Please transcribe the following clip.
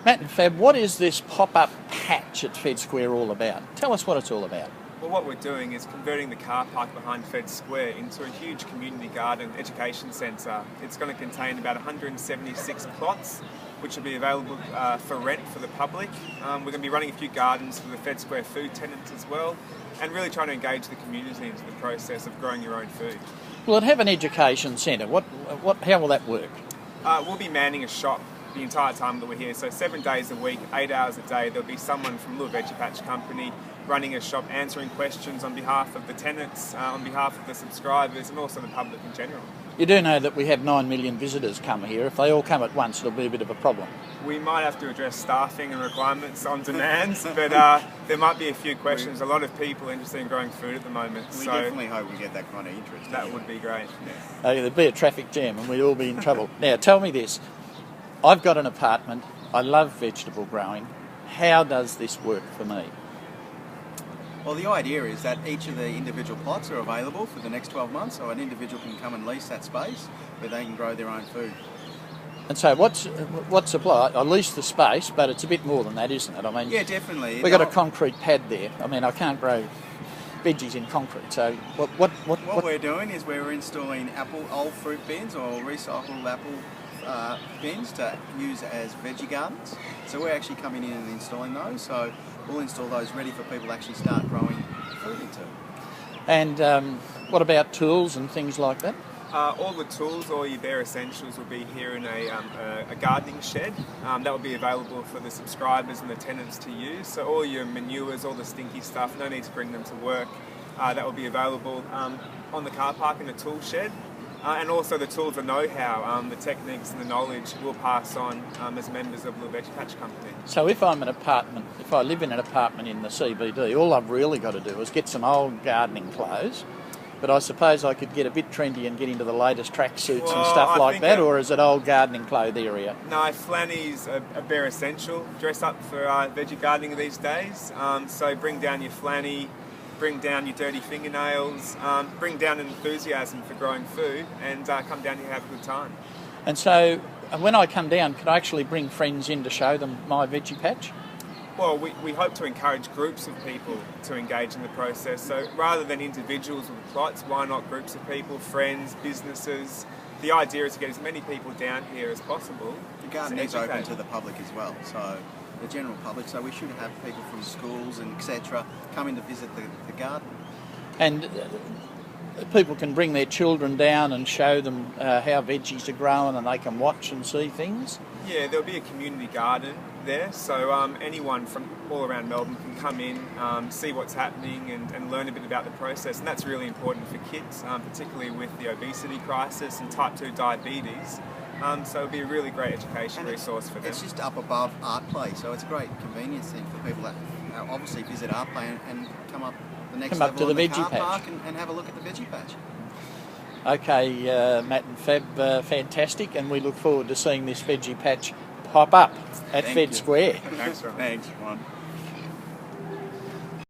Matt and Fab, what is this pop-up patch at Fed Square all about? Tell us what it's all about. Well, what we're doing is converting the car park behind Fed Square into a huge community garden education centre. It's going to contain about 176 plots, which will be available for rent for the public. We're going to be running a few gardens for the Fed Square food tenants as well, and really trying to engage the community into the process of growing your own food. Will it have an education centre? How will that work? We'll be manning a shop the entire time that we're here, so 7 days a week, 8 hours a day. There'll be someone from the Veggie Patch company running a shop, answering questions on behalf of the tenants, on behalf of the subscribers, and also the public in general. You do know that we have 9 million visitors come here. If they all come at once, it'll be a bit of a problem. We might have to address staffing and requirements on demand, but there might be a few questions. A lot of people interested in growing food at the moment. We definitely hope we get that kind of interest. That would be great. There'd be a traffic jam and we'd all be in trouble. Now, tell me this. I've got an apartment. I love vegetable growing. How does this work for me? Well, the idea is that each of the individual plots are available for the next 12 months, so an individual can come and lease that space where they can grow their own food. And so what's the plot? I lease the space, but it's a bit more than that, isn't it? I mean, yeah, definitely. We've got a concrete pad there. I mean, I can't grow veggies in concrete. So what we're doing is we're installing old fruit bins or recycled apple bins to use as veggie gardens. So we're actually coming in and installing those. So we'll install those ready for people to actually start growing food into. And what about tools and things like that? All the tools, all your bare essentials will be here in a gardening shed. That will be available for the subscribers and the tenants to use. So all your manures, all the stinky stuff, no need to bring them to work. That will be available on the car park in the tool shed. And also the tools, the know-how, the techniques and the knowledge we'll pass on as members of the Veggie Patch company. So if I live in an apartment in the CBD, all I've really got to do is get some old gardening clothes, but I suppose I could get a bit trendy and get into the latest tracksuits and stuff like that, or is it old gardening clothes area? No, flanny's a bare essential. Dress up for veggie gardening these days, so bring down your flanny, bring down your dirty fingernails, bring down an enthusiasm for growing food, and come down here and have a good time. And so when I come down, can I actually bring friends in to show them my veggie patch? Well, we hope to encourage groups of people to engage in the process. So rather than individuals with plots, why not groups of people, friends, businesses? The idea is to get as many people down here as possible. The garden is open to the public as well, so the general public, so we should have people from schools and etc. come in to visit the garden. And people can bring their children down and show them how veggies are grown, and they can watch and see things? Yeah, there'll be a community garden there, so anyone from all around Melbourne can come in, see what's happening and learn a bit about the process, and that's really important for kids, particularly with the obesity crisis and type 2 diabetes. So it'll be a really great education resource for them. It's just up above Art Play, so it's a great convenience thing for people that obviously visit Art Play and come up the next level to the in the Veggie car park Patch and have a look at the Veggie Patch. Okay, Matt and Fab, fantastic, and we look forward to seeing this Veggie Patch pop up at Fed Square. Thanks, Ron.